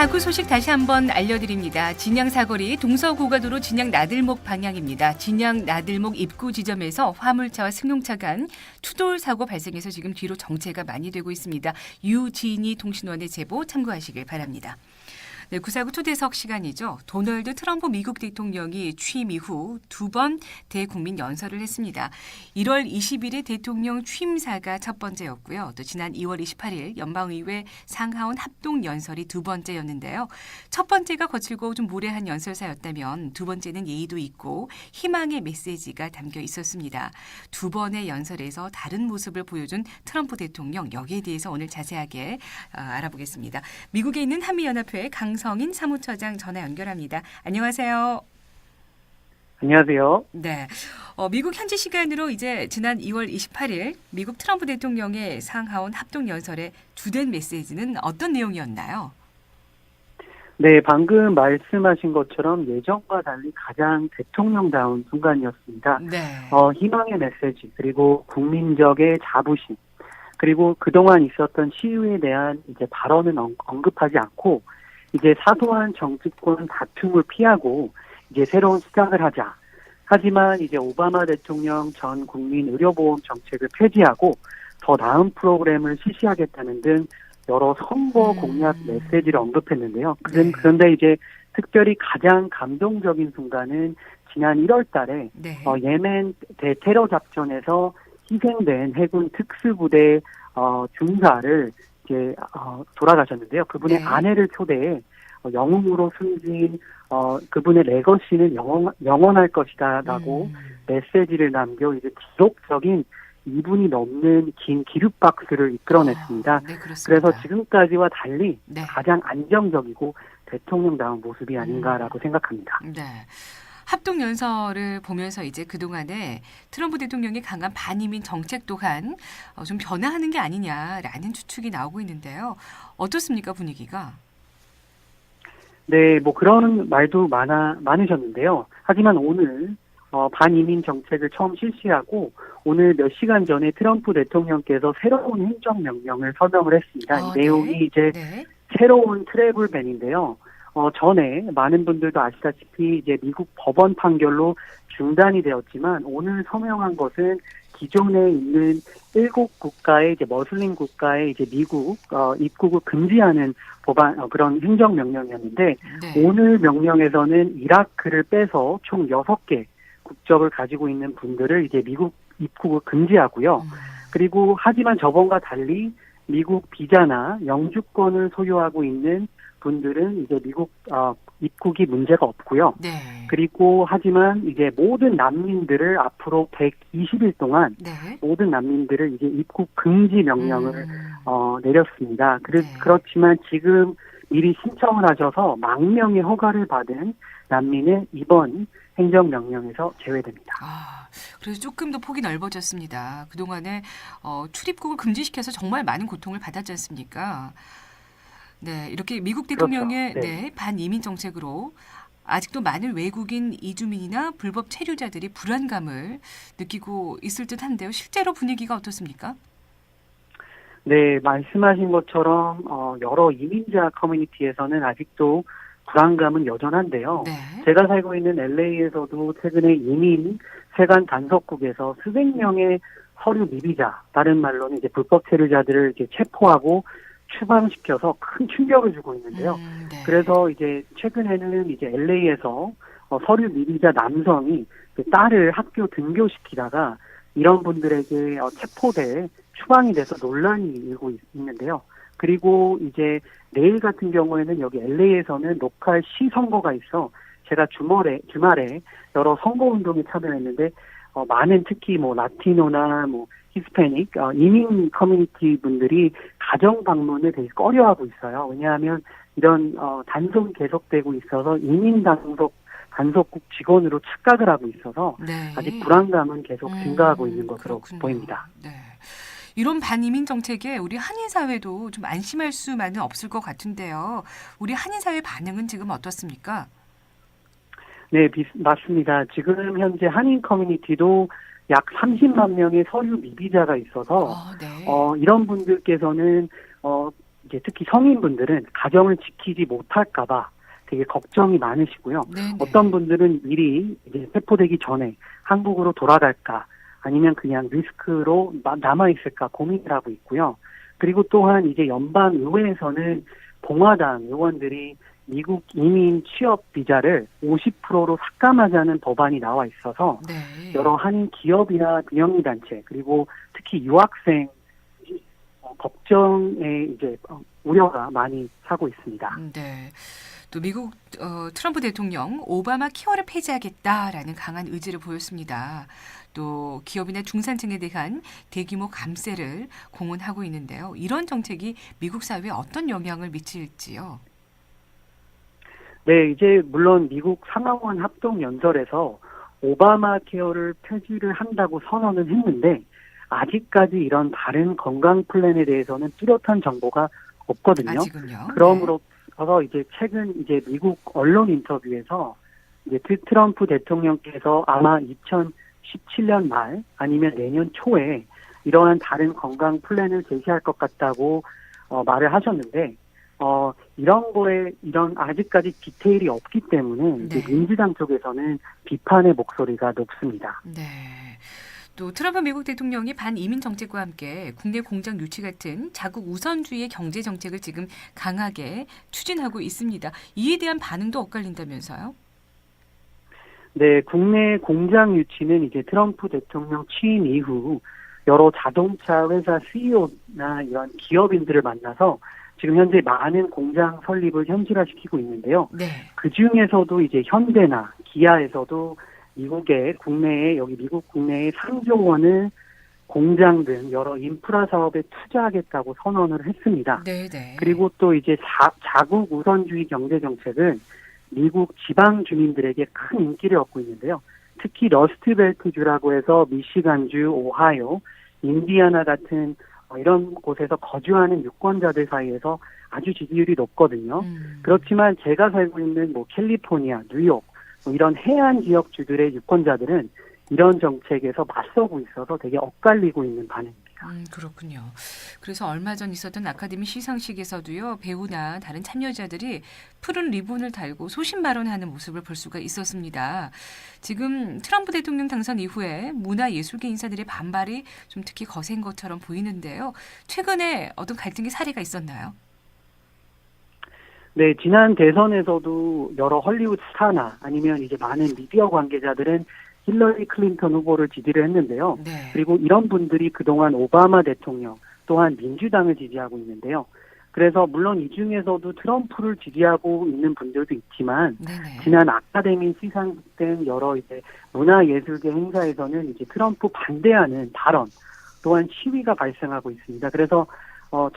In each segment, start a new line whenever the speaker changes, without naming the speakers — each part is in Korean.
사고 소식 다시 한번 알려드립니다. 진양 사거리 동서고가도로 진양 나들목 방향입니다. 진양 나들목 입구 지점에서 화물차와 승용차 간 추돌 사고 발생해서 지금 뒤로 정체가 많이 되고 있습니다. 유진희 통신원의 제보 참고하시길 바랍니다. 네, 구사구 초대석 시간이죠. 도널드 트럼프 미국 대통령이 취임 이후 두 번 대국민 연설을 했습니다. 1월 20일에 대통령 취임사가 첫 번째였고요. 또 지난 2월 28일 연방의회 상하원 합동 연설이 두 번째였는데요. 첫 번째가 거칠고 좀 무례한 연설사였다면 두 번째는 예의도 있고 희망의 메시지가 담겨 있었습니다. 두 번의 연설에서 다른 모습을 보여준 트럼프 대통령, 여기에 대해서 오늘 자세하게 알아보겠습니다. 미국에 있는 한미연합회 강성인 사무처장 전화 연결합니다. 안녕하세요.
안녕하세요.
네, 미국 현지 시간으로 이제 지난 2월 28일 미국 트럼프 대통령의 상하원 합동 연설의 주된 메시지는 어떤 내용이었나요?
네, 방금 말씀하신 것처럼 예정과 달리 가장 대통령다운 순간이었습니다.
네.
희망의 메시지, 그리고 국민적의 자부심, 그리고 그동안 있었던 시위에 대한 이제 발언은 언급하지 않고 이제 사소한 정치권 다툼을 피하고 이제 새로운 시작을 하자. 하지만 이제 오바마 대통령 전 국민 의료보험 정책을 폐지하고 더 나은 프로그램을 실시하겠다는 등 여러 선거 공약 메시지를 언급했는데요. 그런데 이제 특별히 가장 감동적인 순간은 지난 1월 달에
네.
예멘 대테러 작전에서 희생된 해군 특수부대 중사를 이제 돌아가셨는데요. 그분의
네.
아내를 초대해 영웅으로 숨진 그분의 레거시는 영원할 것이다라고 메시지를 남겨 이제 지속적인 2분이 넘는 긴 기립박수를 이끌어냈습니다.
네, 그렇습니다.
그래서 지금까지와 달리
네.
가장 안정적이고 대통령다운 모습이 아닌가라고 생각합니다.
네. 합동 연설을 보면서 이제 그동안에 트럼프 대통령의 강한 반이민 정책 또한 좀 변화하는 게 아니냐라는 추측이 나오고 있는데요. 어떻습니까, 분위기가?
네, 뭐 그런 말도 많으셨는데요. 하지만 오늘 반이민 정책을 처음 실시하고 오늘 몇 시간 전에 트럼프 대통령께서 새로운 행정명령을 설명을 했습니다. 이 내용이
네.
이제
네.
새로운 트래블 밴인데요. 전에 많은 분들도 아시다시피 이제 미국 법원 판결로 중단이 되었지만 오늘 서명한 것은 기존에 있는 7국가의 이제 머슬림 국가의 이제 미국 입국을 금지하는 법안 그런 행정 명령이었는데
네.
오늘 명령에서는 이라크를 빼서 총 6개 국적을 가지고 있는 분들을 이제 미국 입국을 금지하고요. 그리고 하지만 저번과 달리 미국 비자나 영주권을 소유하고 있는 분들은 이제 미국 입국이 문제가 없고요.
네.
그리고 하지만 이제 모든 난민들을 앞으로 120일 동안
네.
모든 난민들을 이제 입국 금지 명령을 내렸습니다.
네.
그렇지만 지금 미리 신청을 하셔서 망명의 허가를 받은 난민은 이번 행정명령에서 제외됩니다.
그래서 조금 더 폭이 넓어졌습니다. 그동안에 출입국을 금지시켜서 정말 많은 고통을 받았지 않습니까? 네, 이렇게 미국 대통령의
그렇죠. 네.
네, 반이민 정책으로 아직도 많은 외국인 이주민이나 불법 체류자들이 불안감을 느끼고 있을 듯한데요. 실제로 분위기가 어떻습니까?
네, 말씀하신 것처럼 여러 이민자 커뮤니티에서는 아직도 불안감은 여전한데요.
네.
제가 살고 있는 LA에서도 최근에 이민 세관 단속국에서 수백 명의 서류 미비자, 다른 말로는 이제 불법 체류자들을 이제 체포하고 추방시켜서 큰 충격을 주고 있는데요.
네.
그래서 이제 최근에는 이제 LA에서 서류 미비자 남성이 딸을 학교 등교시키다가 이런 분들에게 체포돼 추방이 돼서 논란이 일고 있는데요. 그리고 이제 내일 같은 경우에는 여기 LA에서는 로컬 시 선거가 있어 제가 주말에 여러 선거 운동에 참여했는데 많은 특히 뭐 라티노나 뭐 히스패닉 이민 커뮤니티 분들이 가정 방문을 되게 꺼려하고 있어요. 왜냐하면 이런 단속이 계속되고 있어서 이민 단속국 직원으로 착각을 하고 있어서
네.
아직 불안감은 계속 증가하고 있는 것으로
그렇군요.
보입니다.
네. 이런 반이민 정책에 우리 한인 사회도 좀 안심할 수만은 없을 것 같은데요. 우리 한인 사회 반응은 지금 어떻습니까?
네, 맞습니다. 지금 현재 한인 커뮤니티도 약 30만 명의 서류 미비자가 있어서
네.
이런 분들께서는 이제 특히 성인분들은 가정을 지키지 못할까봐 되게 걱정이 많으시고요.
네네.
어떤 분들은 미리 이제 체포되기 전에 한국으로 돌아갈까 아니면 그냥 리스크로 남아있을까 고민을 하고 있고요. 그리고 또한 이제 연방의회에서는 공화당 의원들이 미국 이민 취업 비자를 50%로 삭감하자는 법안이 나와 있어서
네.
여러 한 기업이나 비영리단체 그리고 특히 유학생 걱정에 이제 우려가 많이 사고 있습니다.
네. 또 미국 트럼프 대통령 오바마 케어를 폐지하겠다라는 강한 의지를 보였습니다. 또 기업이나 중산층에 대한 대규모 감세를 공언하고 있는데요. 이런 정책이 미국 사회에 어떤 영향을 미칠지요?
네, 이제 물론 미국 상하원 합동연설에서 오바마 케어를 폐지를 한다고 선언은 했는데 아직까지 이런 다른 건강 플랜에 대해서는 뚜렷한 정보가 없거든요.
아직은요.
그러므로서 이제 최근 이제 미국 언론 인터뷰에서 이제 트럼프 대통령께서 아마 2017년 말 아니면 내년 초에 이러한 다른 건강 플랜을 제시할 것 같다고 말을 하셨는데 이런 아직까지 디테일이 없기 때문에 이제
네.
민주당 쪽에서는 비판의 목소리가 높습니다.
네. 또 트럼프 미국 대통령이 반이민 정책과 함께 국내 공장 유치 같은 자국 우선주의의 경제 정책을 지금 강하게 추진하고 있습니다. 이에 대한 반응도 엇갈린다면서요?
네, 국내 공장 유치는 이제 트럼프 대통령 취임 이후 여러 자동차 회사 CEO나 이런 기업인들을 만나서 지금 현재 많은 공장 설립을 현실화시키고 있는데요.
네.
그 중에서도 이제 현대나 기아에서도 미국 국내에 3조 원을 공장 등 여러 인프라 사업에 투자하겠다고 선언을 했습니다.
네.
그리고 또 이제 자국 우선주의 경제 정책은 미국 지방 주민들에게 큰 인기를 얻고 있는데요. 특히 러스트벨트주라고 해서 미시간주, 오하이오, 인디아나 같은 이런 곳에서 거주하는 유권자들 사이에서 아주 지지율이 높거든요. 그렇지만 제가 살고 있는 캘리포니아, 뉴욕 이런 해안 지역주들의 유권자들은 이런 정책에서 맞서고 있어서 되게 엇갈리고 있는 반응입니다.
그렇군요. 그래서 얼마 전 있었던 아카데미 시상식에서도요, 배우나 다른 참여자들이 푸른 리본을 달고 소신 발언하는 모습을 볼 수가 있었습니다. 지금 트럼프 대통령 당선 이후에 문화예술계 인사들의 반발이 좀 특히 거센 것처럼 보이는데요. 최근에 어떤 갈등의 사례가 있었나요?
네, 지난 대선에서도 여러 헐리우드 스타나 아니면 이제 많은 미디어 관계자들은 힐러리 클린턴 후보를 지지를 했는데요.
네.
그리고 이런 분들이 그동안 오바마 대통령 또한 민주당을 지지하고 있는데요. 그래서 물론 이 중에서도 트럼프를 지지하고 있는 분들도 있지만
네네.
지난 아카데미 시상식 등 여러 이제 문화예술계 행사에서는 이제 트럼프 반대하는 발언 또한 시위가 발생하고 있습니다. 그래서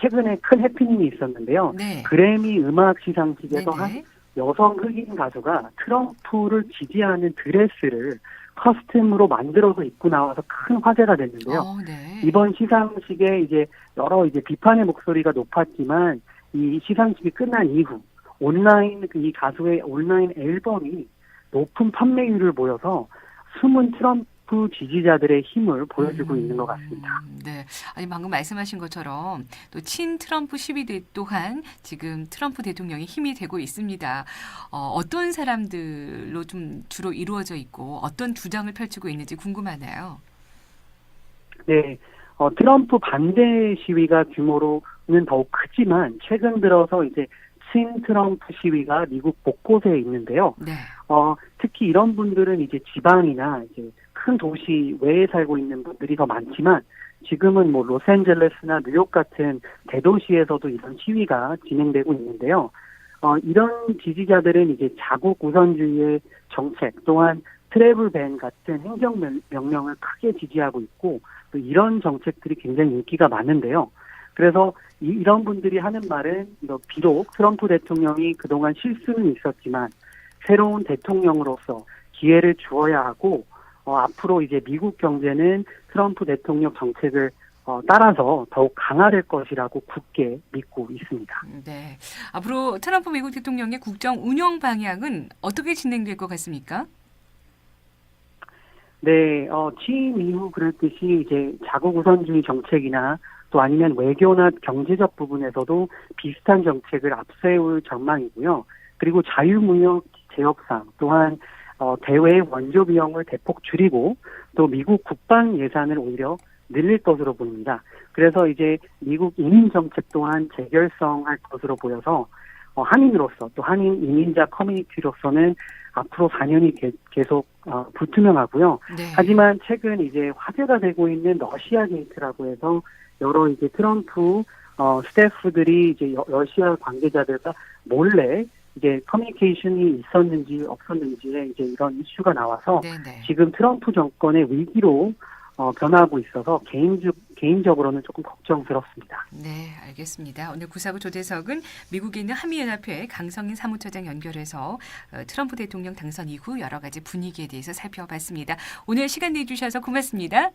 최근에 큰 해프닝이 있었는데요.
네.
그래미 음악 시상식에서
네네.
한 여성 흑인 가수가 트럼프를 지지하는 드레스를 커스텀으로 만들어서 입고 나와서 큰 화제가 됐는데요.
네.
이번 시상식에 이제 여러 이제 비판의 목소리가 높았지만 이 시상식이 끝난 이후 이 가수의 온라인 앨범이 높은 판매율을 보여서 숨은 트럼프 지지자들의 힘을 보여주고 있는 것 같습니다.
네. 아니, 방금 말씀하신 것처럼 또 친 트럼프 시위대 또한 지금 트럼프 대통령이 힘이 되고 있습니다. 어떤 사람들로 좀 주로 이루어져 있고 어떤 주장을 펼치고 있는지 궁금하네요.
네. 트럼프 반대 시위가 규모로는 더욱 크지만 최근 들어서 이제 친 트럼프 시위가 미국 곳곳에 있는데요.
네.
특히 이런 분들은 이제 지방이나 이제 큰 도시 외에 살고 있는 분들이 더 많지만 지금은 로스앤젤레스나 뉴욕 같은 대도시에서도 이런 시위가 진행되고 있는데요. 이런 지지자들은 이제 자국 우선주의의 정책 또한 트래블 밴 같은 행정 명령을 크게 지지하고 있고 또 이런 정책들이 굉장히 인기가 많은데요. 그래서 이런 분들이 하는 말은 비록 트럼프 대통령이 그동안 실수는 있었지만 새로운 대통령으로서 기회를 주어야 하고 앞으로 이제 미국 경제는 트럼프 대통령 정책을 따라서 더욱 강화될 것이라고 굳게 믿고 있습니다.
네. 앞으로 트럼프 미국 대통령의 국정 운영 방향은 어떻게 진행될 것 같습니까?
네, 취임 이후 그랬듯이 이제 자국 우선주의 정책이나 또 아니면 외교나 경제적 부분에서도 비슷한 정책을 앞세울 전망이고요. 그리고 자유무역 제협상 또한 대외 원조 비용을 대폭 줄이고 또 미국 국방 예산을 오히려 늘릴 것으로 보입니다. 그래서 이제 미국 이민 정책 또한 재결성할 것으로 보여서 한인으로서 또 한인 이민자 커뮤니티로서는 앞으로 4년이 계속 불투명하고요.
네.
하지만 최근 이제 화제가 되고 있는 러시아 게이트라고 해서 여러 이제 트럼프 스태프들이 이제 러시아 관계자들과 몰래 이제 커뮤니케이션이 있었는지 없었는지에 이제 이런 이슈가 나와서
네네.
지금 트럼프 정권의 위기로 변화하고 있어서 개인적으로는 조금 걱정스럽습니다.
네, 알겠습니다. 오늘 구사구 조대석은 미국에 있는 한미연합회 강성인 사무처장 연결해서 트럼프 대통령 당선 이후 여러 가지 분위기에 대해서 살펴봤습니다. 오늘 시간 내주셔서 고맙습니다.